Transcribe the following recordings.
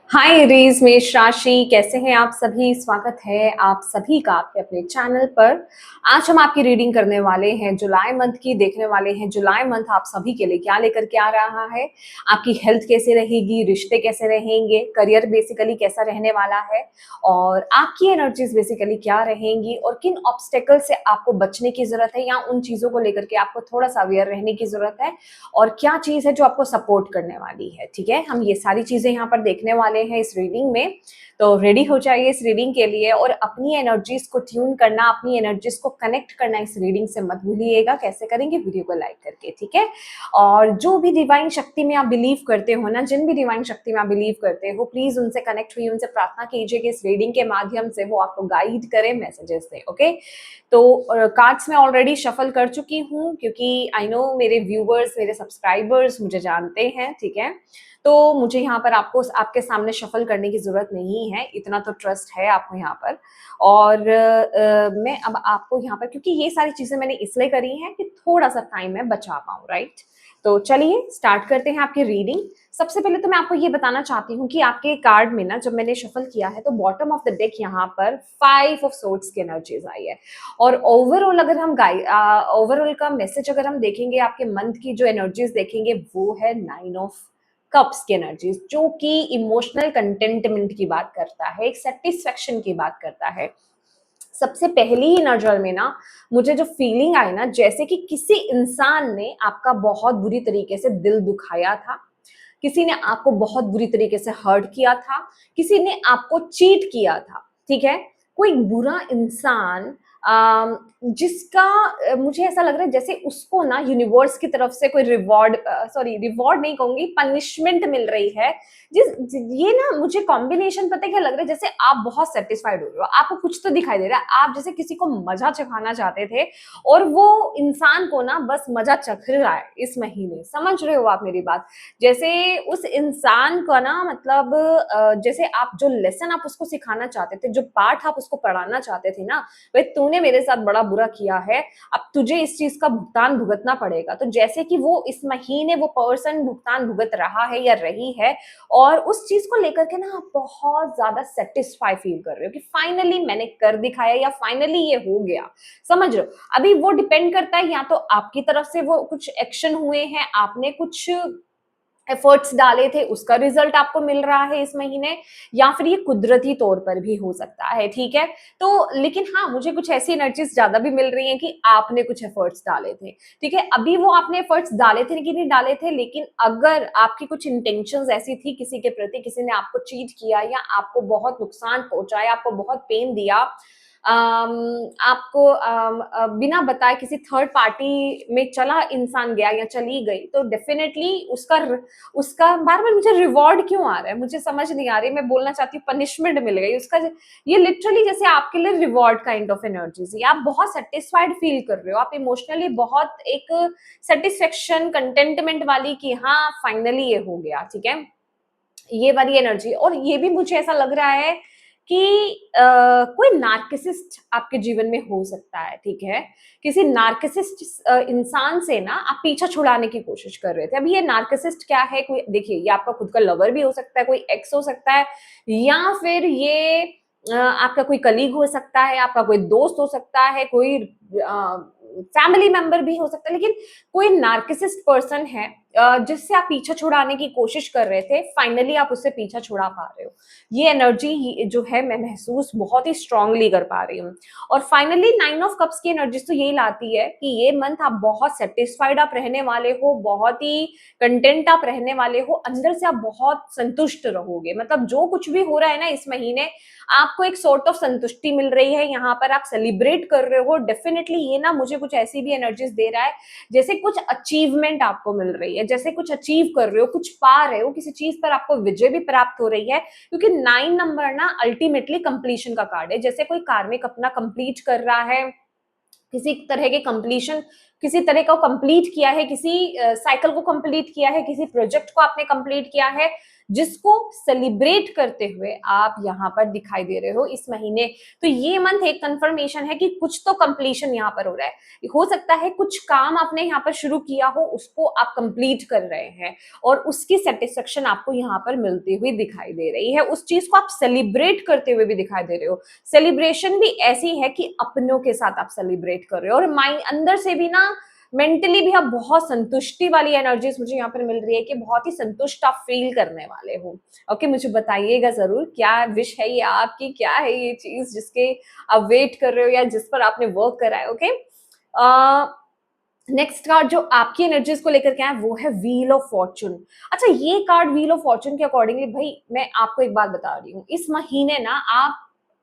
हाय रीज मेष राशि, कैसे हैं आप सभी। स्वागत है आप सभी का आपके अपने चैनल पर। आज हम आपकी रीडिंग करने वाले हैं, जुलाई मंथ की देखने वाले हैं। जुलाई मंथ आप सभी के लिए क्या लेकर के आ रहा है, आपकी हेल्थ कैसे रहेगी, रिश्ते कैसे रहेंगे, करियर बेसिकली कैसा रहने वाला है, और आपकी एनर्जीज बेसिकली क्या रहेंगी, और किन ऑब्स्टेकल से आपको बचने की जरूरत है या उन चीजों को लेकर के आपको थोड़ा सा अवेयर रहने की जरूरत है, और क्या चीज है जो आपको सपोर्ट करने वाली है। ठीक है, हम ये सारी चीजें यहाँ पर देखने वाले हैं इस रीडिंग में। तो रेडी हो जाइए इस रीडिंग के लिए, और अपनी एनर्जीज को ट्यून करना, अपनी एनर्जीज को कनेक्ट करना इस रीडिंग से मत भूलिएगा। कैसे करेंगे, वीडियो को लाइक करके। ठीक है, और जो भी डिवाइन शक्ति में आप बिलीव करते हो ना, जिन भी डिवाइन शक्ति में आप बिलीव करते हो, प्लीज उनसे कनेक्ट हुई, उनसे प्रार्थना कीजिए कि इस रीडिंग के माध्यम से वो आपको गाइड करे, मैसेजेस दे। ओके, तो कार्ड्स मैं ऑलरेडी शफल कर चुकी हूँ, क्योंकि आई नो मेरे व्यूवर्स, मेरे सब्सक्राइबर्स मुझे जानते हैं। ठीक है, तो मुझे यहाँ पर आपको आपके सामने शफल करने की जरूरत नहीं है, इतना तो ट्रस्ट है आपको यहाँ पर। और मैं अब आपको यहाँ पर, क्योंकि ये सारी चीजें मैंने इसलिए करी हैं कि थोड़ा सा टाइम मैं बचा पाऊँ, राइट। तो चलिए स्टार्ट करते हैं आपकी रीडिंग। सबसे पहले तो मैं आपको ये बताना चाहती हूँ कि आपके कार्ड में ना, जब मैंने शफल किया है तो बॉटम ऑफ द डेक यहाँ पर 5 ऑफ सोर्ड्स की एनर्जीज आई है। और ओवरऑल अगर हम ओवरऑल का मैसेज अगर हम देखेंगे, आपके मंथ की जो एनर्जीज देखेंगे, वो है 9 ऑफ कप्स की एनर्जीज, जो कि इमोशनल कंटेंटमेंट की बात करता है, एक सेटिस्फेक्शन की बात करता है। सबसे पहली ही नजर में ना मुझे जो फीलिंग आई ना, जैसे कि किसी इंसान ने आपका बहुत बुरी तरीके से दिल दुखाया था, किसी ने आपको बहुत बुरी तरीके से हर्ट किया था, किसी ने आपको चीट किया था। ठीक है, कोई बुरा इंसान, जिसका मुझे ऐसा लग रहा है जैसे उसको ना यूनिवर्स की तरफ से कोई रिवॉर्ड, सॉरी रिवॉर्ड नहीं कहूंगी, पनिशमेंट मिल रही है। ये ना मुझे कॉम्बिनेशन पता है क्या लग रहा है, जैसे आप बहुत सेटिस्फाइड हो रहे हो, आपको कुछ तो दिखाई दे रहा है, आप जैसे किसी को मजा चखाना चाहते थे, और वो इंसान को ना बस मजा चख रहा है इस महीने। समझ रहे हो आप मेरी बात। जैसे उस इंसान का ना मतलब, जैसे आप जो लेसन आप उसको सिखाना चाहते थे, जो पाठ आप उसको पढ़ाना चाहते थे ना, भाई तूने मेरे साथ बड़ा बुरा किया है, अब तुझे इस चीज का भुगतान भुगतना पड़ेगा। तो जैसे कि वो इस महीने वो पर्सन भुगतान भुगत रहा है या रही है, और उस चीज को लेकर के ना आप बहुत ज्यादा सेटिस्फाई फील कर रहे हो कि फाइनली मैंने कर दिखाया, या फाइनली ये हो गया। समझ रहे हो, अभी वो डिपेंड करता है, या तो आपकी तरफ से वो कुछ एक्शन हुए हैं, आपने कुछ एफर्ट्स डाले थे, उसका रिजल्ट आपको मिल रहा है इस महीने, या फिर ये कुदरती तौर पर भी हो सकता है। ठीक है, तो लेकिन हाँ, मुझे कुछ ऐसी एनर्जीज ज्यादा भी मिल रही हैं कि आपने कुछ एफर्ट्स डाले थे। ठीक है, अभी वो आपने एफर्ट्स डाले थे कि नहीं डाले थे, लेकिन अगर आपकी कुछ इंटेंशंस ऐसी थी किसी के प्रति, किसी ने आपको चीट किया या आपको बहुत नुकसान पहुंचाया, आपको बहुत पेन दिया, आपको बिना बताए किसी थर्ड पार्टी में चला इंसान गया या चली गई, तो डेफिनेटली उसका बार बार मुझे रिवॉर्ड क्यों आ रहा है, मुझे समझ नहीं आ रही। मैं बोलना चाहती हूँ पनिशमेंट मिल गई उसका। ये लिटरली जैसे आपके लिए रिवॉर्ड काइंड ऑफ एनर्जीज है, आप बहुत सेटिस्फाइड फील कर रहे हो, आप इमोशनली बहुत एक सेटिस्फेक्शन कंटेंटमेंट वाली कि हाँ फाइनली ये हो गया। ठीक है, ये वाली एनर्जी। और ये भी मुझे ऐसा लग रहा है कि कोई नार्किसिस्ट आपके जीवन में हो सकता है। ठीक है, किसी नार्किसिस्ट इंसान से ना आप पीछा छुड़ाने की कोशिश कर रहे थे। अभी ये नार्किसिस्ट क्या है, कोई देखिए, ये आपका खुद का लवर भी हो सकता है, कोई एक्स हो सकता है, या फिर ये आपका कोई कलीग हो सकता है, आपका कोई दोस्त हो सकता है, कोई फैमिली मेंबर भी हो सकता है, लेकिन कोई नार्किसिस्ट पर्सन है जिससे आप पीछा छुड़ाने की कोशिश कर रहे थे, फाइनली आप उससे पीछा छुड़ा पा रहे हो। ये एनर्जी जो है मैं महसूस बहुत ही स्ट्रांगली कर पा रही हूँ। और फाइनली 9 ऑफ कप्स की एनर्जी तो यही लाती है कि ये मंथ आप बहुत सेटिस्फाइड आप रहने वाले हो, बहुत ही कंटेंट आप रहने वाले हो, अंदर से आप बहुत संतुष्ट रहोगे। मतलब जो कुछ भी हो रहा है ना इस महीने, आपको एक सॉर्ट ऑफ संतुष्टि मिल रही है, यहाँ पर आप सेलिब्रेट कर रहे हो। डेफिनेटली ये ना मुझे कुछ ऐसी भी एनर्जीज दे रहा है जैसे कुछ अचीवमेंट आपको मिल रही है, जैसे कुछ अचीव कर रहे हो, कुछ पा रहे हो, किसी चीज पर आपको विजय भी प्राप्त हो रही है। क्योंकि 9 नंबर ना अल्टीमेटली कंप्लीशन का कार्ड है, जैसे कोई कार्मिक अपना कंप्लीट कर रहा है, किसी तरह के कंप्लीशन, किसी तरह का कंप्लीट किया है, किसी साइकिल को कंप्लीट किया है, किसी प्रोजेक्ट को आपने कंप्लीट किया है, जिसको सेलिब्रेट करते हुए आप यहाँ पर दिखाई दे रहे हो इस महीने। तो ये मंथ एक कंफर्मेशन है कि कुछ तो कंप्लीशन यहाँ पर हो रहा है। हो सकता है कुछ काम आपने यहाँ पर शुरू किया हो, उसको आप कंप्लीट कर रहे हैं और उसकी सेटिस्फेक्शन आपको यहाँ पर मिलती हुई दिखाई दे रही है। उस चीज को आप सेलिब्रेट करते हुए भी दिखाई दे रहे हो। सेलिब्रेशन भी ऐसी है कि अपनों के साथ आप सेलिब्रेट कर रहे हो और माइंड अंदर से भी ना, मेंटली भी आप बहुत संतुष्टि वाली एनर्जीज मुझे यहाँ पर मिल रही है कि बहुत ही संतुष्ट आप फील करने वाले हो। ओके, मुझे बताइएगा जरूर क्या विश है ये आपकी, क्या है ये चीज जिसके आप वेट कर रहे हो या जिस पर आपने वर्क करा है। ओके, नेक्स्ट कार्ड जो आपकी एनर्जीज को लेकर के आए वो है व्हील ऑफ फॉर्चून। अच्छा, ये कार्ड व्हील ऑफ फॉर्चून के अकॉर्डिंगली भाई मैं आपको एक बात बता रही हूँ, इस महीने ना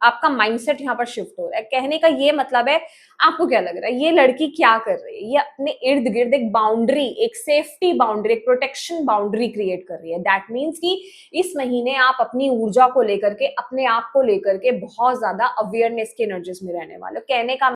आपका माइंडसेट यहाँ पर शिफ्ट हो रहा है। कहने का ये मतलब है, आपको क्या लग रहा है ये लड़की क्या कर रही है, ये अपने इर्द गिर्द एक बाउंड्री, एक सेफ्टी बाउंड्री, एक प्रोटेक्शन बाउंड्री क्रिएट कर रही है। दैट मीन्स कि इस महीने आप अपनी ऊर्जा को लेकर के, अपने आप को लेकर के बहुत ज्यादा अवेयरनेस की एनर्जीज में रहने वाले हो। कहने का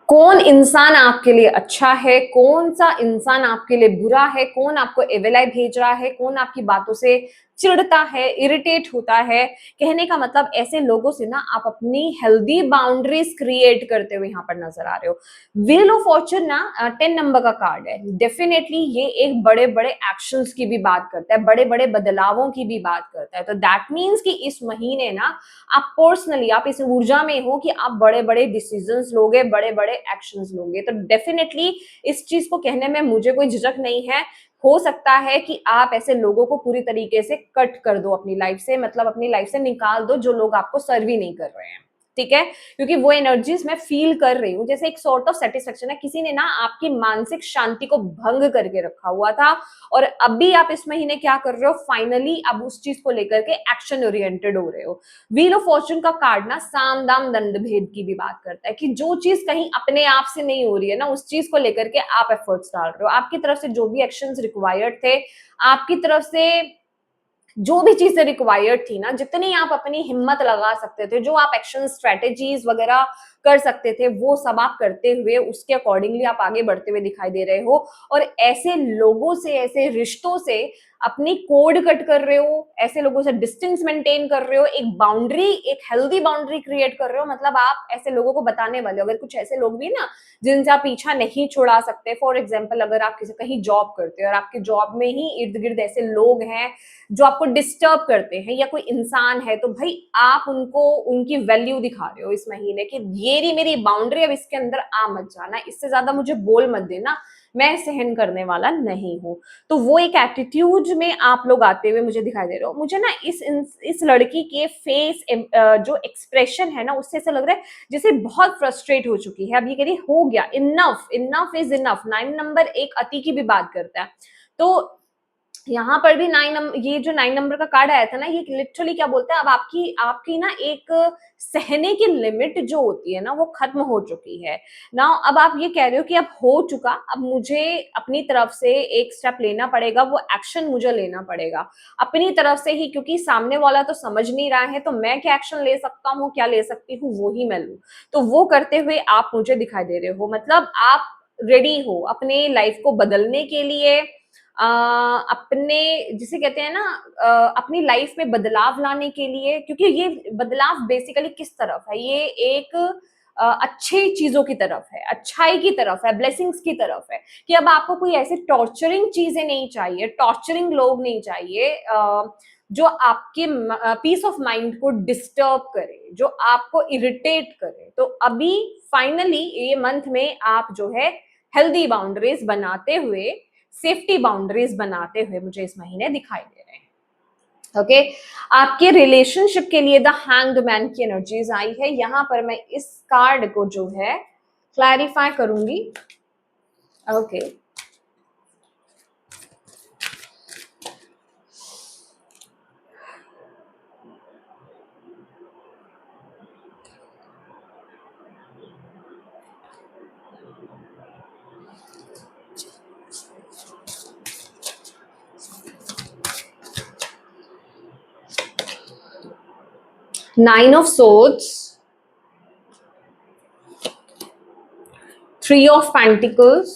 कौन इंसान आपके लिए अच्छा है, कौन सा इंसान आपके लिए बुरा है, कौन आपको एवेलाई भेज रहा है, कौन आपकी बातों से चिढ़ता है, इरिटेट होता है। कहने का मतलब ऐसे लोगों से ना आप अपनी हेल्दी बाउंड्रीज क्रिएट करते हुए यहाँ पर नजर आ रहे हो। व्हील ऑफ फॉर्चून ना 10 नंबर का कार्ड है। डेफिनेटली ये एक बड़े बड़े एक्शंस की भी बात करता है, बड़े बड़े बदलावों की भी बात करता है। तो दैट मीन्स कि इस महीने ना आप पर्सनली आप इस ऊर्जा में हो कि आप बड़े बड़े डिसीजंस लोगे, बड़े बड़े एक्शंस लोगे। तो डेफिनेटली इस चीज को कहने में मुझे कोई झिझक नहीं है। हो सकता है कि आप ऐसे लोगों को पूरी तरीके से कट कर दो अपनी लाइफ से, मतलब अपनी लाइफ से निकाल दो जो लोग आपको सर्व ही नहीं कर रहे हैं। ठीक है, क्योंकि वो एनर्जीज मैं फील कर रही हूँ, जैसे एक सॉर्ट ऑफ सेटिस्फेक्शन है, किसी ने ना आपकी मानसिक शांति को भंग करके रखा हुआ था और अभी आप इस महीने क्या कर रहे हो, फाइनली अब उस चीज को लेकर के एक्शन ओरिएंटेड हो रहे हो। व्हील ऑफ फॉर्चून का कार्ड ना साम दाम दंड भेद की भी बात करता है कि जो चीज कहीं अपने आप से नहीं हो रही है ना, उस चीज को लेकर के आप एफर्ट्स डाल रहे हो। आपकी तरफ से जो भी एक्शंस रिक्वायर्ड थे, आपकी तरफ से जो भी चीजें रिक्वायर्ड थी ना, जितनी आप अपनी हिम्मत लगा सकते थे, जो आप एक्शन स्ट्रेटेजीज वगैरह कर सकते थे, वो सब आप करते हुए उसके अकॉर्डिंगली आप आगे बढ़ते हुए दिखाई दे रहे हो। और ऐसे लोगों से, ऐसे रिश्तों से अपनी कोड कट कर रहे हो, ऐसे लोगों से डिस्टेंस मेंटेन कर रहे हो, एक बाउंड्री, एक हेल्दी बाउंड्री क्रिएट कर रहे हो। मतलब आप ऐसे लोगों को बताने वाले हो, अगर कुछ ऐसे लोग भी ना जिनसे आप पीछा नहीं छुड़ा सकते, फॉर एग्जाम्पल अगर आप किसी कहीं जॉब करते हो और आपके जॉब में ही इर्द गिर्द ऐसे लोग हैं जो आपको डिस्टर्ब करते हैं या कोई इंसान है, तो भाई आप उनको उनकी वैल्यू दिखा रहे हो इस महीने की, ये रही मेरी बाउंड्री, अब इसके अंदर आ मत जाना, इससे ज्यादा मुझे बोल मत देना, मैं सहन करने वाला नहीं हूं। तो वो एक एटीट्यूड में आप लोग आते हुए मुझे दिखाई दे रहे हो। मुझे ना इस लड़की के फेस जो एक्सप्रेशन है ना, उससे ऐसा लग रहा है जैसे बहुत फ्रस्ट्रेट हो चुकी है। अब ये कह रही हो गया, enough, enough is enough. 9 number एक अति की भी बात करता है। तो यहाँ पर भी 9 नंबर, ये जो 9 नंबर का कार्ड आया था ना, ये लिटरली क्या बोलता है, अब आपकी आपकी ना एक सहने की लिमिट जो होती है ना, वो खत्म हो चुकी है ना। अब आप ये कह रहे हो कि अब हो चुका, अब मुझे अपनी तरफ से एक स्टेप लेना पड़ेगा, वो एक्शन मुझे लेना पड़ेगा अपनी तरफ से ही, क्योंकि सामने वाला तो समझ नहीं रहा है, तो मैं क्या एक्शन ले सकता हूँ, क्या ले सकती हूँ, वो ही मैं लूँ। तो वो करते हुए आप मुझे दिखाई दे रहे हो, मतलब आप रेडी हो अपने लाइफ को बदलने के लिए, अपने जिसे कहते हैं ना, अपनी लाइफ में बदलाव लाने के लिए। क्योंकि ये बदलाव बेसिकली किस तरफ है, ये एक अच्छी चीजों की तरफ है, अच्छाई की तरफ है, ब्लेसिंग्स की तरफ है, कि अब आपको कोई ऐसे टॉर्चरिंग चीजें नहीं चाहिए, टॉर्चरिंग लोग नहीं चाहिए जो आपके पीस ऑफ माइंड को डिस्टर्ब करे, जो आपको इरिटेट करे। तो अभी फाइनली ये मंथ में आप जो है हेल्दी बाउंड्रीज बनाते हुए, सेफ्टी बाउंड्रीज बनाते हुए मुझे इस महीने दिखाई दे रहे हैं। ओके, आपके रिलेशनशिप के लिए द हैंग्ड मैन की एनर्जीज आई है। यहां पर मैं इस कार्ड को जो है क्लैरिफाई करूंगी। Okay, nine of swords, 3 of Pentacles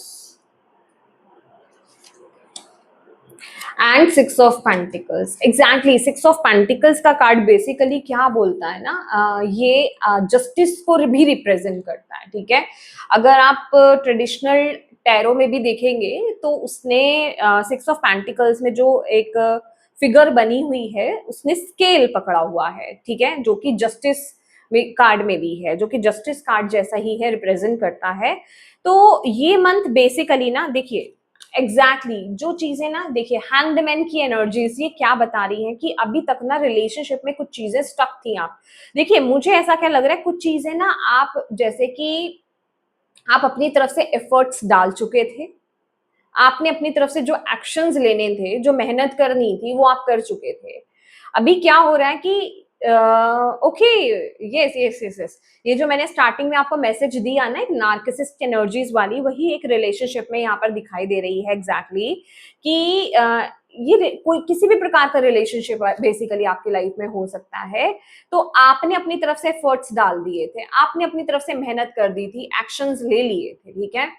and six of pentacles, exactly six of pentacles का कार्ड बेसिकली क्या बोलता है ना, ये जस्टिस को भी रिप्रेजेंट करता है, ठीक है। अगर आप ट्रेडिशनल टैरो में भी देखेंगे तो उसने सिक्स ऑफ पेंटिकल्स में जो एक फिगर बनी हुई है उसने स्केल पकड़ा हुआ है, ठीक है, जो कि जस्टिस कार्ड में भी है, जो कि जस्टिस कार्ड जैसा ही है, रिप्रेजेंट करता है। तो ये मंथ बेसिकली ना देखिए जो चीजें ना देखिए हैंडमैन की एनर्जीज ये क्या बता रही हैं कि अभी तक ना रिलेशनशिप में कुछ चीजें स्टक थी। आप देखिए मुझे ऐसा क्या लग रहा है, कुछ चीजें ना आप जैसे कि आप अपनी तरफ से एफर्ट्स डाल चुके थे, आपने अपनी तरफ से जो एक्शंस लेने थे, जो मेहनत करनी थी वो आप कर चुके थे। अभी क्या हो रहा है कि okay, yes yes yes yes, ये जो मैंने स्टार्टिंग में आपको मैसेज दिया ना एक नार्किसिस्ट एनर्जीज वाली, वही एक रिलेशनशिप में यहाँ पर दिखाई दे रही है एग्जैक्टली कि ये कोई किसी भी प्रकार का रिलेशनशिप बेसिकली आपकी लाइफ में हो सकता है। तो आपने अपनी तरफ से एफर्ट्स डाल दिए थे, आपने अपनी तरफ से मेहनत कर दी थी, एक्शंस ले लिए थे, ठीक है।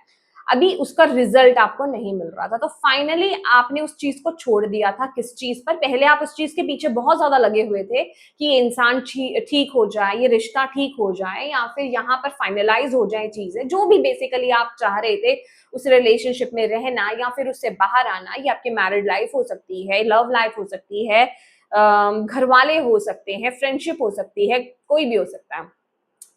अभी उसका रिजल्ट आपको नहीं मिल रहा था, तो फाइनली आपने उस चीज को छोड़ दिया था। किस चीज पर? पहले आप उस चीज के पीछे बहुत ज्यादा लगे हुए थे कि ये इंसान ठीक हो जाए, ये रिश्ता ठीक हो जाए, या फिर यहाँ पर फाइनलाइज हो जाए चीजें, जो भी बेसिकली आप चाह रहे थे उस रिलेशनशिप में रहना या फिर उससे बाहर आना। ये आपकी मैरिड लाइफ हो सकती है, लव लाइफ हो सकती है, घर वाले हो सकते हैं, फ्रेंडशिप हो सकती है, कोई भी हो सकता है।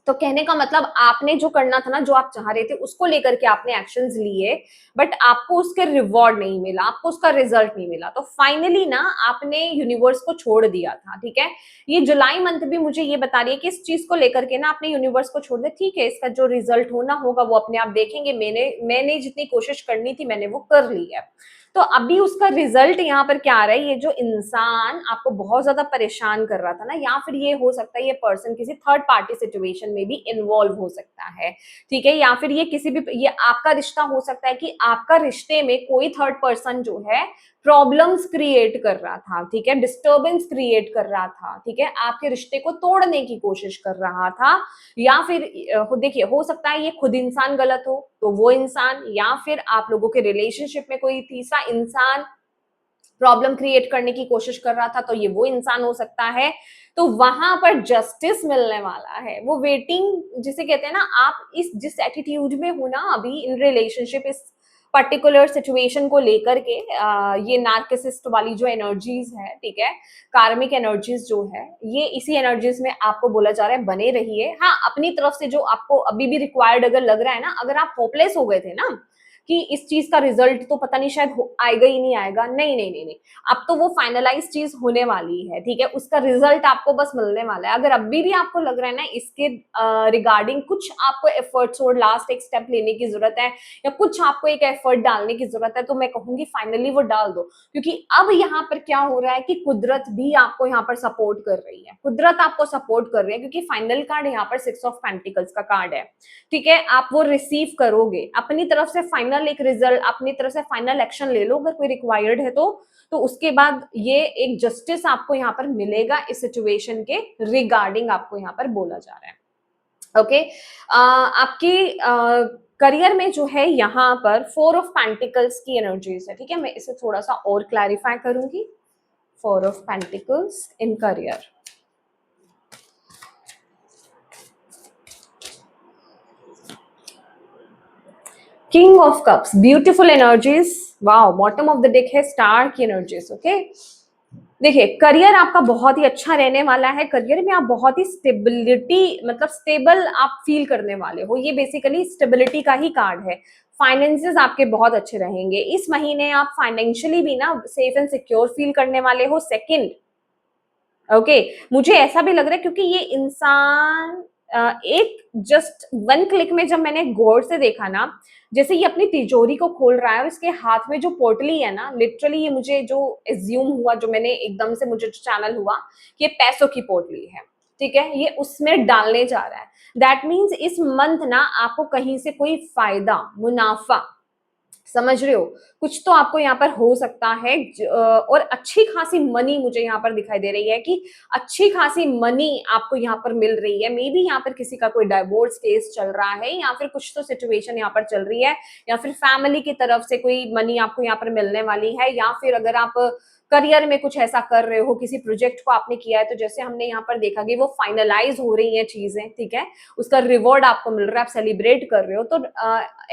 तो कहने का मतलब आपने जो करना था ना, जो आप चाह रहे थे उसको लेकर के आपने एक्शंस लिए, बट आपको उसके रिवॉर्ड नहीं मिला, आपको उसका रिजल्ट नहीं मिला। तो फाइनली ना आपने यूनिवर्स को छोड़ दिया था, ठीक है। ये जुलाई मंथ भी मुझे ये बता रही है कि इस चीज को लेकर के ना आपने यूनिवर्स को छोड़ दिया, ठीक है, इसका जो रिजल्ट होना होगा वो अपने आप देखेंगे, मैंने जितनी कोशिश करनी थी मैंने वो कर ली है। तो अभी उसका रिजल्ट यहाँ पर क्या आ रहा है, ये जो इंसान आपको बहुत ज्यादा परेशान कर रहा था ना, या फिर ये हो सकता है ये पर्सन किसी थर्ड पार्टी सिचुएशन में भी इन्वॉल्व हो सकता है, ठीक है, या फिर ये किसी भी, ये आपका रिश्ता हो सकता है कि आपका रिश्ते में कोई थर्ड पर्सन जो है प्रॉब्लम्स क्रिएट कर रहा था, ठीक है, डिस्टर्बेंस क्रिएट कर रहा था, ठीक है, आपके रिश्ते को तोड़ने की कोशिश कर रहा था। या फिर देखिए हो सकता है ये खुद इंसान गलत हो तो वो इंसान, या फिर आप लोगों के रिलेशनशिप में कोई तीसरा इंसान प्रॉब्लम क्रिएट करने की कोशिश कर रहा था, तो ये वो इंसान हो सकता है। तो वहां पर जस्टिस मिलने वाला है, वो वेटिंग जिसे कहते हैं ना, आप इस जिस एटीट्यूड में हो ना अभी इन रिलेशनशिप, इस पर्टिकुलर सिचुएशन को लेकर के ये नार्किसिस्ट वाली जो एनर्जीज है, ठीक है, कार्मिक एनर्जीज जो है, ये इसी एनर्जीज में आपको बोला जा रहा है बने रहिए। हाँ, अपनी तरफ से जो आपको अभी भी रिक्वायर्ड अगर लग रहा है ना, अगर आप होपलेस हो गए थे ना कि इस चीज का रिजल्ट तो पता नहीं शायद आएगा ही नहीं आएगा, नहीं नहीं नहीं नहीं, अब तो वो फाइनलाइज चीज होने वाली है, ठीक है, उसका रिजल्ट आपको बस मिलने वाला है। अगर अभी भी आपको लग रहा है ना इसके रिगार्डिंग कुछ आपको एफर्ट्स और लास्ट एक स्टेप लेने की जरूरत है, या कुछ आपको एक एफर्ट डालने की जरूरत है, तो मैं कहूंगी फाइनली वो डाल दो। क्योंकि अब यहाँ पर क्या हो रहा है कि कुदरत भी आपको यहाँ पर सपोर्ट कर रही है, कुदरत आपको सपोर्ट कर रही है, क्योंकि फाइनल कार्ड यहाँ पर सिक्स ऑफ पेंटिकल्स का कार्ड है, ठीक है। आप वो रिसीव करोगे अपनी तरफ से, फाइनल एक रिजल्ट अपनी तरफ से, फाइनल एक्शन ले लो अगर कोई रिक्वायर्ड है तो उसके बाद ये एक जस्टिस आपको यहाँ पर मिलेगा इस सिचुएशन के रिगार्डिंग, आपको यहाँ पर बोला जा रहा है। ओके, आपकी करियर में जो है यहाँ पर फोर ऑफ पेंटिकल्स की एनर्जीज है, ठीक है, मैं इसे थोड़ा सा और क्लैरिफाई करूंगी। Four of pentacles in career, king of cups, beautiful energies, wow, bottom of the deck है स्टार की एनर्जीज। ओके, देखिए करियर आपका बहुत ही अच्छा रहने वाला है, करियर में आप बहुत ही स्टेबिलिटी, मतलब स्टेबल आप फील करने वाले हो, ये बेसिकली स्टेबिलिटी का ही कार्ड है। फाइनेंसेस आपके बहुत अच्छे रहेंगे इस महीने, आप फाइनेंशियली भी ना सेफ एंड सिक्योर फील करने वाले हो। सेकंड, ओके, मुझे ऐसा भी लग रहा है क्योंकि ये इंसान एक जस्ट वन क्लिक में, जब मैंने गौर से देखा ना, जैसे ये अपनी तिजोरी को खोल रहा है और इसके हाथ में जो पोटली है ना, लिटरली ये मुझे जो एज्यूम हुआ, जो मैंने एकदम से मुझे चैनल हुआ कि ये पैसों की पोटली है, ठीक है, ये उसमें डालने जा रहा है। दैट मीन्स इस मंथ ना आपको कहीं से कोई फायदा, मुनाफा, समझ रहे हो? कुछ तो आपको यहाँ पर हो सकता है और अच्छी खासी मनी मुझे यहाँ पर दिखाई दे रही है कि अच्छी खासी मनी आपको यहाँ पर मिल रही है। मेबी यहाँ पर किसी का कोई डाइवोर्स केस चल रहा है या फिर कुछ तो सिचुएशन यहाँ पर चल रही है या फिर फैमिली की तरफ से कोई मनी आपको यहाँ पर मिलने वाली है या फिर अगर आप करियर में कुछ ऐसा कर रहे हो, किसी प्रोजेक्ट को आपने किया है तो जैसे हमने यहाँ पर देखा कि वो फाइनलाइज हो रही है चीजें, ठीक है, उसका रिवॉर्ड आपको मिल रहा है, आप सेलिब्रेट कर रहे हो तो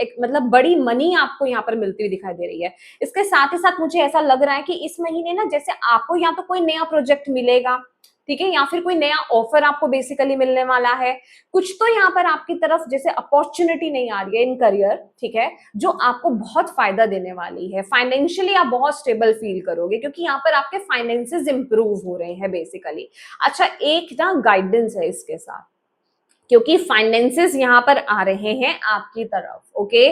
एक मतलब बड़ी मनी आपको यहाँ पर मिलती हुई दिखाई दे रही है। इसके साथ ही साथ मुझे ऐसा लग रहा है कि इस महीने ना जैसे आपको या तो कोई नया प्रोजेक्ट मिलेगा, ठीक है, या फिर कोई नया ऑफर आपको बेसिकली मिलने वाला है। कुछ तो यहाँ पर आपकी तरफ जैसे अपॉर्चुनिटी नहीं आ रही है इन करियर, ठीक है, जो आपको बहुत फायदा देने वाली है। फाइनेंशियली आप बहुत स्टेबल फील करोगे क्योंकि यहाँ पर आपके फाइनेंसेस इंप्रूव हो रहे हैं बेसिकली। अच्छा, एक ना गाइडेंस है इसके साथ, क्योंकि फाइनेंसेस यहाँ पर आ रहे हैं आपकी तरफ, ओके,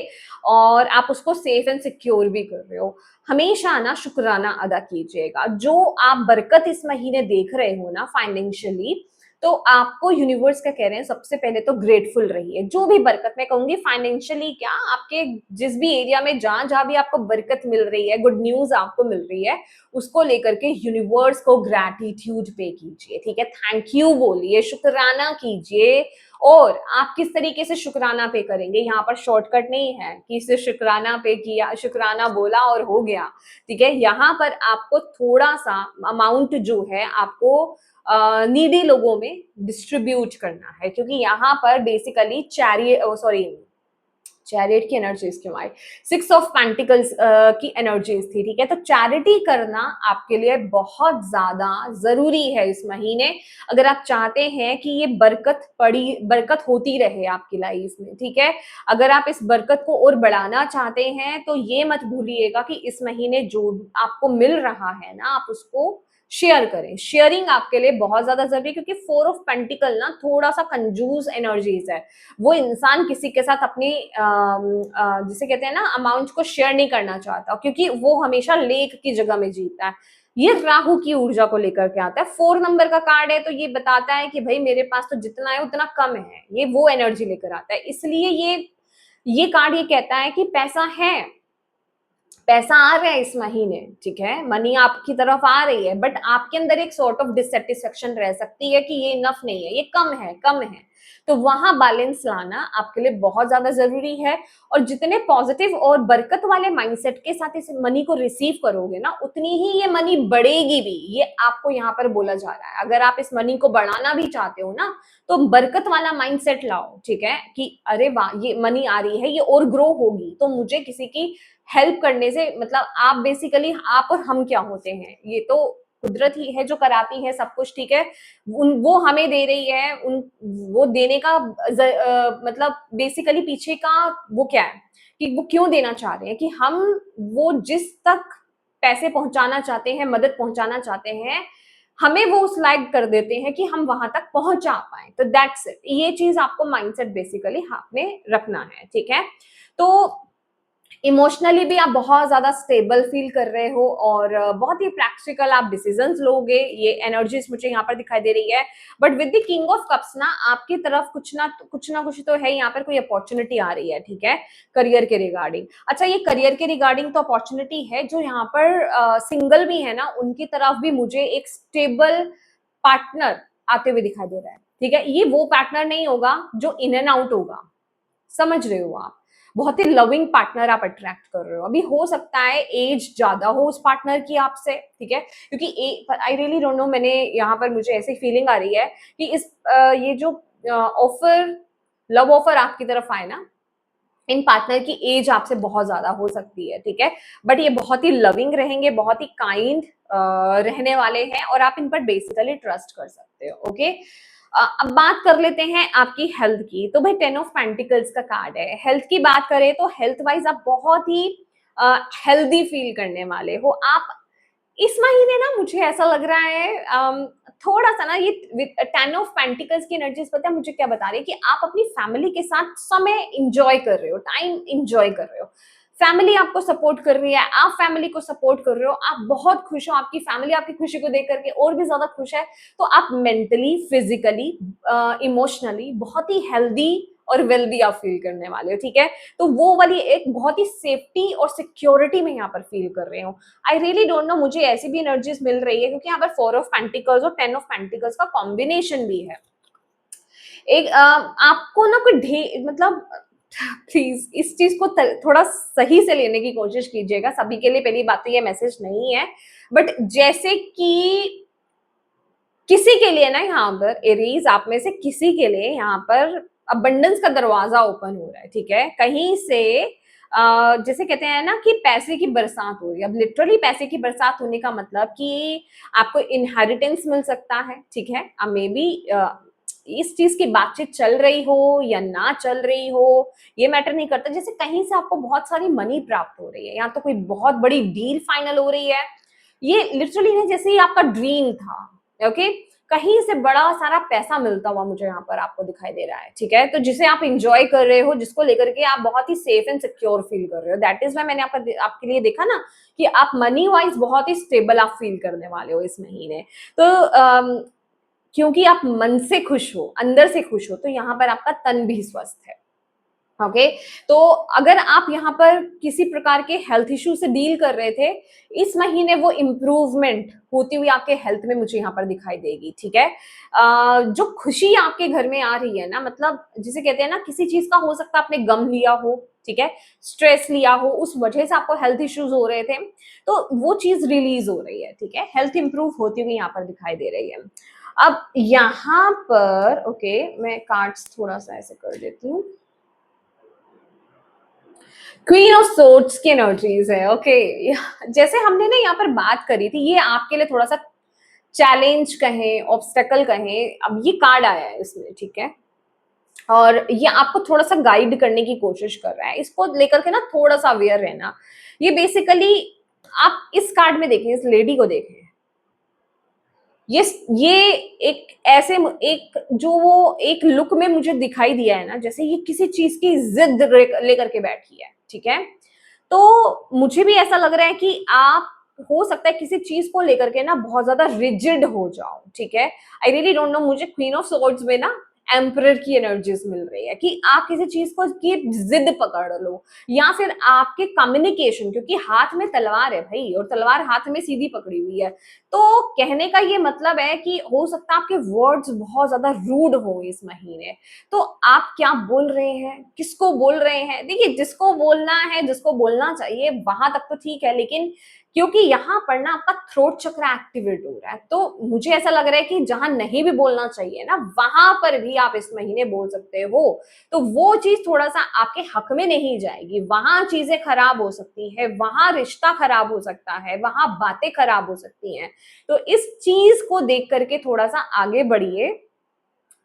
और आप उसको सेफ एंड सिक्योर भी कर रहे हो। हमेशा ना शुक्राना अदा कीजिएगा। जो आप बरकत इस महीने देख रहे हो ना फाइनेंशियली, तो आपको यूनिवर्स क्या कह रहे हैं, सबसे पहले तो ग्रेटफुल रहिए। जो भी बरकत मैं कहूंगी फाइनेंशियली क्या, आपके जिस भी एरिया में जहां जहां भी आपको बरकत मिल रही है, गुड न्यूज आपको मिल रही है, उसको लेकर के यूनिवर्स को ग्रैटिट्यूड पे कीजिए, ठीक है, थैंक यू बोलिए, शुक्राना कीजिए। और आप किस तरीके से शुक्राना पे करेंगे, यहाँ पर शॉर्टकट नहीं है कि इसे शुक्राना पे किया, शुक्राना बोला और हो गया, ठीक है। यहाँ पर आपको थोड़ा सा अमाउंट जो है आपको नीडी लोगों में डिस्ट्रीब्यूट करना है, क्योंकि यहाँ पर बेसिकली चैरियट की एनर्जीज क्यों आई, 6 ऑफ पेंटिकल्स की एनर्जीज थी, ठीक है। तो चैरिटी करना आपके लिए बहुत ज्यादा जरूरी है इस महीने, अगर आप चाहते हैं कि ये बरकत होती रहे आपकी लाइफ में, ठीक है। अगर आप इस बरकत को और बढ़ाना चाहते हैं तो ये मत भूलिएगा कि इस महीने जो आपको मिल रहा है ना, आप उसको शेयर करें। शेयरिंग आपके लिए बहुत ज्यादा जरूरी है, क्योंकि 4 ऑफ पेंटिकल ना थोड़ा सा कंजूस एनर्जीज है। वो इंसान किसी के साथ अपनी जिसे कहते हैं ना अमाउंट को शेयर नहीं करना चाहता, क्योंकि वो हमेशा लेक की जगह में जीता है। ये राहु की ऊर्जा को लेकर के आता है। 4 नंबर का कार्ड है तो ये बताता है कि भाई मेरे पास तो जितना है उतना कम है, ये वो एनर्जी लेकर आता है। इसलिए ये कार्ड ये कहता है कि पैसा है, पैसा आ रहा है इस महीने, ठीक है, मनी आपकी तरफ आ रही है, बट आपके अंदर एक सॉर्ट ऑफ डिससेटिस्फेक्शन रह सकती है कि ये इनफ नहीं है, ये कम है। तो वहां बैलेंस लाना आपके लिए बहुत ज्यादा जरूरी है। और जितने पॉजिटिव और बरकत वाले माइंडसेट के साथ इस मनी को रिसीव करोगे ना, उतनी ही ये मनी बढ़ेगी भी, ये आपको यहाँ पर बोला जा रहा है। अगर आप इस मनी को बढ़ाना भी चाहते हो ना, तो बरकत वाला माइंडसेट लाओ, ठीक है, कि अरे वाह ये मनी आ रही है, ये और ग्रो होगी, तो मुझे किसी की हेल्प करने से मतलब आप बेसिकली आप और हम क्या होते हैं, ये तो कुदरत ही है जो कराती है सब कुछ, ठीक है। वो हमें दे रही है, वो देने का मतलब बेसिकली पीछे का वो क्या है कि वो क्यों देना चाह रहे हैं, कि हम वो जिस तक पैसे पहुंचाना चाहते हैं, मदद पहुंचाना चाहते हैं, हमें वो उस लायक कर देते हैं कि हम वहां तक पहुंचा पाए। तो दैट्स इट, ये चीज आपको माइंडसेट बेसिकली हाथ में रखना है, ठीक है। तो इमोशनली भी आप बहुत ज्यादा स्टेबल फील कर रहे हो और बहुत ही प्रैक्टिकल आप डिसीजंस लोगे, ये एनर्जीज मुझे यहाँ पर दिखाई दे रही है। But with the king of cups ना आपकी तरफ कुछ ना कुछ तो है, यहाँ पर कोई अपॉर्चुनिटी आ रही है, ठीक है, करियर के रिगार्डिंग। अच्छा, ये करियर के रिगार्डिंग तो अपॉर्चुनिटी है, जो यहाँ पर सिंगल भी है ना, उनकी तरफ भी मुझे एक स्टेबल पार्टनर आते हुए दिखाई दे रहा है, ठीक है। ये वो पार्टनर नहीं होगा जो इन एंड आउट होगा, समझ रहे हो आप, बहुत ही लविंग पार्टनर आप अट्रैक्ट कर रहे हो। अभी हो सकता है एज ज्यादा हो उस पार्टनर की आपसे, ठीक है, क्योंकि आई रियली डोंट नो, मैंने यहाँ पर मुझे ऐसी फीलिंग आ रही है कि ये जो ऑफर, लव ऑफर आपकी तरफ आए ना, इन पार्टनर की एज आपसे बहुत ज्यादा हो सकती है, ठीक है, बट ये बहुत ही लविंग रहेंगे, बहुत ही काइंड रहने वाले हैं और आप इन पर बेसिकली ट्रस्ट कर सकते हो, ओके। अब बात कर लेते हैं आपकी हेल्थ की। तो भाई 10 ऑफ पेंटिकल्स का कार्ड है। हेल्थ की बात करें तो हेल्थ वाइज आप बहुत ही हेल्दी फील करने वाले हो। आप इस महीने ना मुझे ऐसा लग रहा है थोड़ा सा ना, ये 10 ऑफ पेंटिकल्स की एनर्जीज पता है मुझे क्या बता रही है, कि आप अपनी फैमिली के साथ समय इंजॉय कर रहे हो, टाइम इंजॉय कर रहे हो। फैमिली आपको सपोर्ट कर रही है, आप फैमिली को सपोर्ट कर रहे हो, आप बहुत खुश हो, आपकी फैमिली आपकी खुशी को देख करके और भी ज्यादा खुश है। तो आप मेंटली, फिजिकली, इमोशनली बहुत ही हेल्दी और वेल्दी आप फील करने वाले हो, ठीक है। तो वो वाली एक बहुत ही सेफ्टी और सिक्योरिटी में यहाँ पर फील कर रहे हो। आई रियली डोंट नो, मुझे ऐसी भी एनर्जीज मिल रही है क्योंकि यहाँ पर 4 ऑफ पेंटिकल्स और 10 ऑफ पेंटिकल्स का कॉम्बिनेशन भी है। एक आपको ना कोई मतलब प्लीज इस चीज को थोड़ा सही से लेने की कोशिश कीजिएगा। सभी के लिए पहली बात तो ये मैसेज नहीं है, बट जैसे कि किसी के लिए ना यहाँ पर एरीज, आप में से किसी के लिए यहाँ पर अबंडेंस का दरवाजा ओपन हो रहा है, ठीक है। कहीं से जैसे कहते हैं ना कि पैसे की बरसात हो रही है। अब लिटरली पैसे की बरसात होने का मतलब कि आपको इनहेरिटेंस मिल सकता है, ठीक है। अब मे बी इस चीज की बातचीत चल रही हो या ना चल रही हो, ये मैटर नहीं करता। जैसे कहीं से आपको बहुत सारी मनी प्राप्त हो रही है, या तो कोई बहुत बड़ी डील फाइनल हो रही है। ये लिटरली ना जैसे ही आपका ड्रीम था, ओके, कहीं से बड़ा सारा पैसा मिलता हुआ मुझे यहाँ पर आपको दिखाई दे रहा है, ठीक है। तो जिसे आप इंजॉय कर रहे हो, जिसको लेकर के आप बहुत ही सेफ एंड सिक्योर फील कर रहे हो, दैट इज वाई मैंने आपके लिए देखा ना कि आप मनी वाइज बहुत ही स्टेबल आप फील करने वाले हो इस महीने। तो क्योंकि आप मन से खुश हो, अंदर से खुश हो, तो यहाँ पर आपका तन भी स्वस्थ है, ओके। तो अगर आप यहाँ पर किसी प्रकार के हेल्थ इश्यू से डील कर रहे थे, इस महीने वो इम्प्रूवमेंट होती हुई आपके हेल्थ में मुझे यहाँ पर दिखाई देगी, ठीक है। जो खुशी आपके घर में आ रही है ना, मतलब जिसे कहते हैं ना, किसी चीज का हो सकता है आपने गम लिया हो, ठीक है, स्ट्रेस लिया हो, उस वजह से आपको हेल्थ इश्यूज हो रहे थे, तो वो चीज रिलीज हो रही है, ठीक है। हेल्थ इंप्रूव होती हुई यहाँ पर दिखाई दे रही है। अब यहाँ पर ओके, मैं कार्ड्स थोड़ा सा ऐसे कर देती हूँ। क्वीन ऑफ सोर्ड्स की एनर्जीज है, ओके। जैसे हमने ना यहाँ पर बात करी थी, ये आपके लिए थोड़ा सा चैलेंज कहें, ऑब्स्टेकल कहें, अब ये कार्ड आया है इसमें, ठीक है। और ये आपको थोड़ा सा गाइड करने की कोशिश कर रहा है, इसको लेकर के ना थोड़ा सा अवेयर रहना। ये बेसिकली आप इस कार्ड में देखें, इस लेडी को देखें, ये एक ऐसे एक जो वो एक लुक में मुझे दिखाई दिया है ना, जैसे ये किसी चीज की जिद लेकर के बैठी है, ठीक है। तो मुझे भी ऐसा लग रहा है कि आप हो सकता है किसी चीज को लेकर के ना बहुत ज्यादा रिजिड हो जाओ, ठीक है। आई रियली डोंट नो, मुझे क्वीन ऑफ सोर्ड्स में ना एम्परर की एनर्जीज मिल रही है कि आप किसी चीज को की जिद पकड़ लो, या फिर आपके कम्युनिकेशन, क्योंकि हाथ में तलवार है भाई, और तलवार हाथ में सीधी पकड़ी हुई है। तो कहने का ये मतलब है कि हो सकता है आपके वर्ड्स बहुत ज्यादा रूड हो इस महीने। तो आप क्या बोल रहे हैं, किसको बोल रहे हैं, देखिए जिसको बोलना है, जिसको बोलना चाहिए वहां तक तो ठीक है, लेकिन क्योंकि यहाँ पर ना आपका थ्रोट चक्र एक्टिवेट हो रहा है, तो मुझे ऐसा लग रहा है कि जहां नहीं भी बोलना चाहिए ना, वहां पर भी आप इस महीने बोल सकते हो। तो वो चीज थोड़ा सा आपके हक में नहीं जाएगी, वहां चीजें खराब हो सकती है, वहां रिश्ता खराब हो सकता है, वहां बातें खराब हो सकती हैं। तो इस चीज को देख करके थोड़ा सा आगे बढ़िए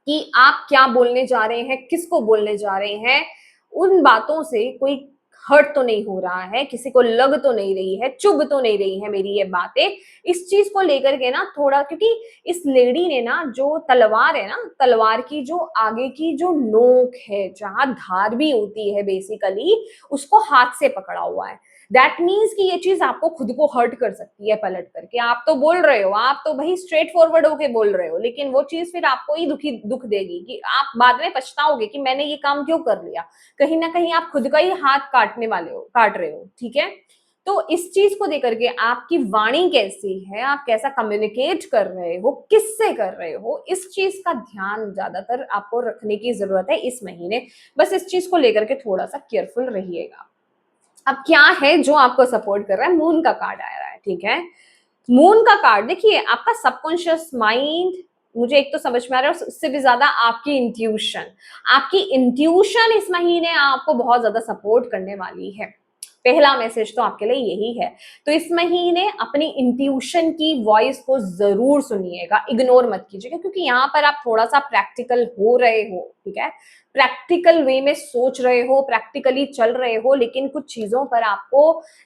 कि आप क्या बोलने जा रहे हैं, किसको बोलने जा रहे हैं। उन बातों से कोई हर्ट तो नहीं हो रहा है, किसी को लग तो नहीं रही है, चुभ तो नहीं रही है मेरी ये बातें। इस चीज को लेकर के ना थोड़ा, क्योंकि इस लेडी ने ना जो तलवार है ना, तलवार की जो आगे की जो नोक है, जहां धार भी होती है बेसिकली, उसको हाथ से पकड़ा हुआ है। दैट मीन्स कि ये चीज आपको खुद को हर्ट कर सकती है पलट करके। आप तो बोल रहे हो, आप तो भाई स्ट्रेट फॉरवर्ड होके बोल रहे हो, लेकिन वो चीज फिर आपको ही दुख देगी कि आप बाद में पछताओगे कि मैंने ये काम क्यों कर लिया। कहीं ना कहीं आप खुद का ही हाथ काट रहे हो, ठीक है। तो इस चीज को देकर के आपकी वाणी कैसी है, आप कैसा कम्युनिकेट कर रहे हो, किससे कर रहे हो, इस चीज का ध्यान ज्यादातर आपको रखने की जरूरत है इस महीने। बस इस चीज को लेकर के थोड़ा सा केयरफुल रहिएगा। अब क्या है जो आपको सपोर्ट कर रहा है, मून का कार्ड आ रहा है, ठीक है। मून का कार्ड देखिए, आपका सबकॉन्शियस माइंड मुझे एक तो समझ में आ रहा है, उससे भी ज्यादा आपकी इंट्यूशन इस महीने आपको बहुत ज्यादा सपोर्ट करने वाली है। पहला मैसेज तो आपके लिए यही है। तो इस महीने अपनी इंट्यूशन की वॉइस को जरूर सुनिएगा, इग्नोर मत कीजिएगा, क्योंकि यहाँ पर आप थोड़ा सा प्रैक्टिकल हो रहे हो, ठीक है। प्रैक्टिकल वे में सोच रहे हो, प्रैक्टिकली चल रहे हो, लेकिन कुछ चीजों पर आपको,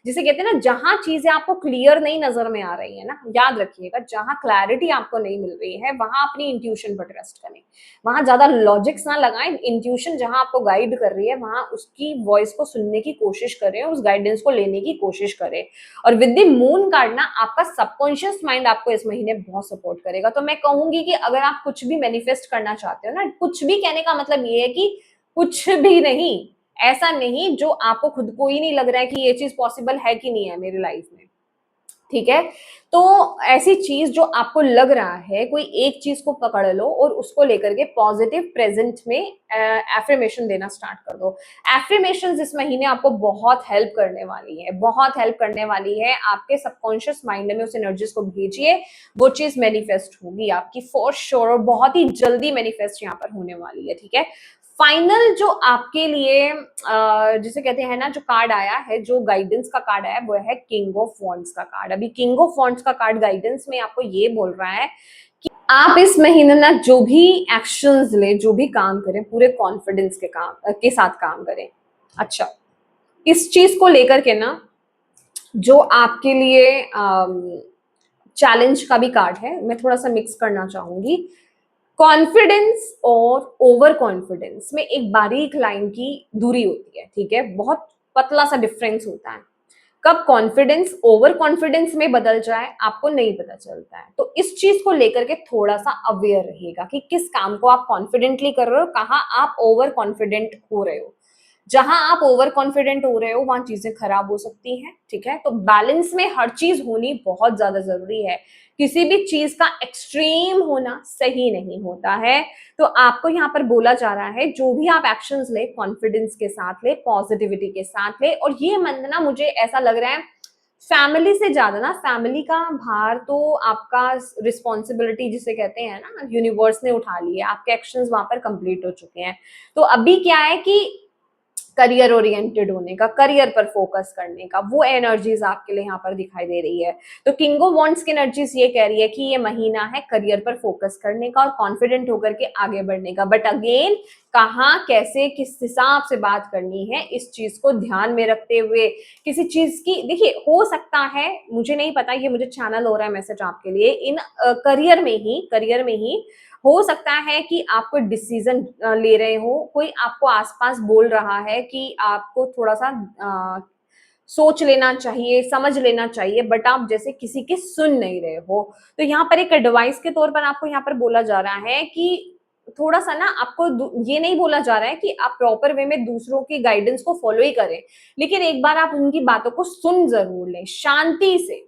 जिसे कहते हैं ना, जहां चीजें आपको क्लियर नहीं नजर में आ रही है ना, याद रखिएगा, जहां क्लैरिटी आपको नहीं मिल रही है वहां अपनी इंट्यूशन पर ट्रस्ट करें। वहां ज्यादा लॉजिक्स ना लगाएं, इंट्यूशन जहां आपको गाइड कर रही है वहां उसकी वॉइस को सुनने की कोशिश करें, उस गाइडेंस को लेने की कोशिश करें। और विद द मून कार्ड ना आपका सबकॉन्शियस माइंड आपको इस महीने बहुत सपोर्ट करेगा। तो मैं कहूंगी कि अगर आप कुछ भी मैनिफेस्ट करना चाहते हो ना, कुछ भी कहने का मतलब ये है कि कुछ भी नहीं। ऐसा नहीं जो आपको खुद को ही नहीं लग रहा है कि ये चीज पॉसिबल है कि नहीं है मेरी लाइफ में, ठीक है। तो ऐसी चीज जो आपको लग रहा है, कोई एक चीज को पकड़ लो और उसको लेकर के पॉजिटिव प्रेजेंट में एफर्मेशन देना स्टार्ट कर दो। एफर्मेशन इस महीने आपको बहुत हेल्प करने वाली है, बहुत हेल्प करने वाली है। आपके सबकॉन्शियस माइंड में उस एनर्जीज को भेजिए, वो चीज मैनिफेस्ट होगी आपकी फॉर श्योर, और बहुत ही जल्दी मैनिफेस्ट यहाँ पर होने वाली है, ठीक है। फाइनल जो आपके लिए जिसे कहते हैं ना, जो कार्ड आया है, जो गाइडेंस का कार्ड आया है, वो है किंग ऑफ वॉन्ड्स का कार्ड। अभी किंग ऑफ वॉन्ड्स का कार्ड गाइडेंस में आपको ये बोल रहा है कि आप इस महीने ना जो भी एक्शंस ले, जो भी काम करें, पूरे कॉन्फिडेंस के साथ काम करें। अच्छा, इस चीज को लेकर के ना जो आपके लिए चैलेंज का भी कार्ड है, मैं थोड़ा सा मिक्स करना चाहूंगी। कॉन्फिडेंस और ओवर कॉन्फिडेंस में एक बारीक लाइन की दूरी होती है, ठीक है, बहुत पतला सा डिफरेंस होता है। कब कॉन्फिडेंस ओवर कॉन्फिडेंस में बदल जाए आपको नहीं पता चलता है। तो इस चीज को लेकर के थोड़ा सा अवेयर रहेगा कि किस काम को आप कॉन्फिडेंटली कर रहे हो, कहाँ आप ओवर कॉन्फिडेंट हो रहे हो। जहां आप ओवर कॉन्फिडेंट हो रहे हो वहां चीजें खराब हो सकती हैं, ठीक है। तो बैलेंस में हर चीज होनी बहुत ज्यादा जरूरी है। किसी भी चीज का एक्सट्रीम होना सही नहीं होता है। तो आपको यहाँ पर बोला जा रहा है, जो भी आप एक्शंस ले, कॉन्फिडेंस के साथ ले, पॉजिटिविटी के साथ ले। और ये मानना, मुझे ऐसा लग रहा है फैमिली से ज्यादा ना, फैमिली का भार तो आपका रिस्पॉन्सिबिलिटी जिसे कहते हैं ना, यूनिवर्स ने उठा ली है। आपके एक्शंस वहां पर कंप्लीट हो चुके हैं। तो अभी क्या है कि करियर ओरिएंटेड होने का, करियर पर फोकस करने का, वो एनर्जीज आपके लिए यहाँ पर दिखाई दे रही है। तो किंग ऑफ वॉन्ड्स की एनर्जीज ये कह रही है कि ये महीना है करियर पर फोकस करने का और कॉन्फिडेंट होकर के आगे बढ़ने का। बट अगेन, कहाँ, कैसे, किस हिसाब से बात करनी है, इस चीज को ध्यान में रखते हुए किसी चीज की, देखिए हो सकता है, मुझे नहीं पता, ये मुझे चैनल हो रहा है मैसेज आपके लिए, इन करियर में ही हो सकता है कि आप कोई डिसीजन ले रहे हो, कोई आपको आसपास बोल रहा है कि आपको थोड़ा सा सोच लेना चाहिए, समझ लेना चाहिए, बट आप जैसे किसी की सुन नहीं रहे हो। तो यहाँ पर एक एडवाइस के तौर पर आपको यहाँ पर बोला जा रहा है कि थोड़ा सा ना, आपको ये नहीं बोला जा रहा है कि आप प्रॉपर वे में दूसरों की गाइडेंस को फॉलो ही करें, लेकिन एक बार आप उनकी बातों को सुन जरूर लें शांति से।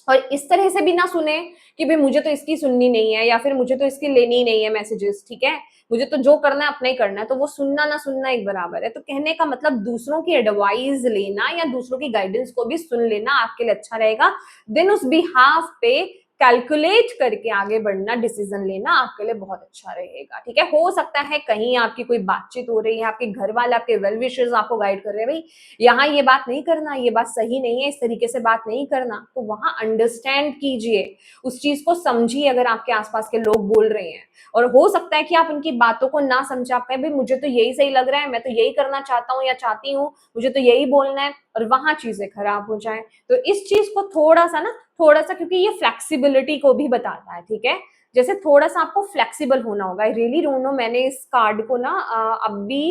और इस तरह से भी ना सुने कि भाई मुझे तो इसकी सुननी नहीं है, या फिर मुझे तो इसकी लेनी ही नहीं है मैसेजेस, ठीक है, मुझे तो जो करना है अपना ही करना है। तो वो सुनना ना सुनना एक बराबर है। तो कहने का मतलब, दूसरों की एडवाइस लेना या दूसरों की गाइडेंस को भी सुन लेना आपके लिए अच्छा रहेगा। देन उस बिहाफ पे कैलकुलेट करके आगे बढ़ना, डिसीजन लेना आपके लिए बहुत अच्छा रहेगा, ठीक है। हो सकता है कहीं आपकी कोई बातचीत हो रही है, आपके घर वाले, आपके वेल विशर्स आपको गाइड कर रहे हैं, भाई यहाँ ये बात नहीं करना, ये बात सही नहीं है, इस तरीके से बात नहीं करना। तो वहां अंडरस्टैंड कीजिए, उस चीज को समझिए अगर आपके आसपास के लोग बोल रहे हैं। और हो सकता है कि आप उनकी बातों को ना समझ, आप कहें भाई मुझे तो यही सही लग रहा है, मैं तो यही करना चाहता हूँ या चाहती हूँ, मुझे तो यही बोलना है, और वहां चीजें खराब हो जाए। तो इस चीज को थोड़ा सा, क्योंकि ये फ्लेक्सिबिलिटी को भी बताता है, ठीक है, जैसे थोड़ा सा आपको फ्लेक्सिबल होना होगा। आई रियली डोंट नो, मैंने इस कार्ड को ना अभी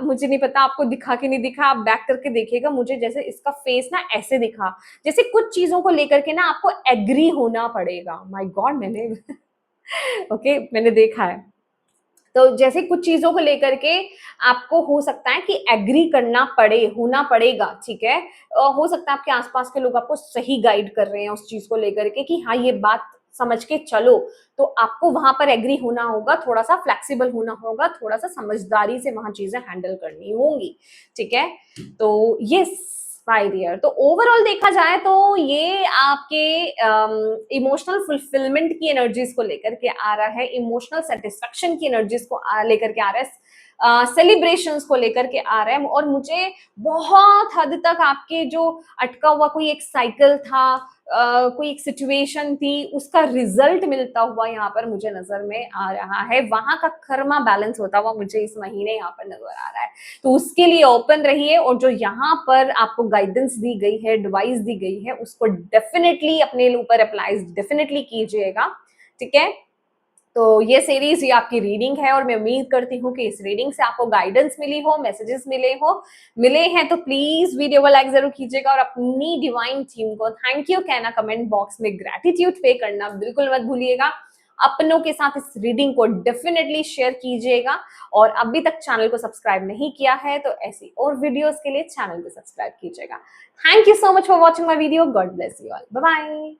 मुझे नहीं पता आपको दिखा कि नहीं दिखा, आप बैक करके देखिएगा। मुझे जैसे इसका फेस ना ऐसे दिखा, जैसे कुछ चीजों को लेकर के ना आपको एग्री होना पड़ेगा। माय गॉड, मैंने ओके मैंने देखा है। तो जैसे कुछ चीजों को लेकर के आपको हो सकता है कि एग्री करना पड़े, होना पड़ेगा, ठीक है। हो सकता है आपके आसपास के लोग आपको सही गाइड कर रहे हैं उस चीज को लेकर के कि हाँ ये बात समझ के चलो। तो आपको वहां पर एग्री होना होगा, थोड़ा सा फ्लेक्सिबल होना होगा, थोड़ा सा समझदारी से वहां चीजें हैंडल करनी होंगी, ठीक है। तो ये माय डियर, तो ओवरऑल देखा जाए तो ये आपके इमोशनल फुलफिलमेंट की एनर्जीज को लेकर के आ रहा है, इमोशनल सेटिस्फेक्शन की एनर्जीज को लेकर के आ रहा है, सेलिब्रेशंस को लेकर के आ रहा है। और मुझे बहुत हद तक आपके जो अटका हुआ कोई एक साइकिल था, कोई एक सिचुएशन थी, उसका रिजल्ट मिलता हुआ यहाँ पर मुझे नजर में आ रहा है। वहां का कर्मा बैलेंस होता हुआ मुझे इस महीने यहाँ पर नजर आ रहा है। तो उसके लिए ओपन रहिए, और जो यहाँ पर आपको गाइडेंस दी गई है, एडवाइस दी गई है, उसको डेफिनेटली अपने ऊपर अप्लाई डेफिनेटली कीजिएगा, ठीक है। तो ये सीरीज, ये आपकी रीडिंग है, और मैं उम्मीद करती हूँ कि इस रीडिंग से आपको गाइडेंस मिली हो, मैसेजेस मिले हैं। तो प्लीज वीडियो को लाइक जरूर कीजिएगा, और अपनी डिवाइन टीम को थैंक यू कहना कमेंट बॉक्स में ग्रेटिट्यूड पे करना बिल्कुल मत भूलिएगा। अपनों के साथ इस रीडिंग को डेफिनेटली शेयर कीजिएगा। और अभी तक चैनल को सब्सक्राइब नहीं किया है तो ऐसी और वीडियोस के लिए चैनल को सब्सक्राइब कीजिएगा। Thank you so much for watching my video. God bless you all. Bye bye.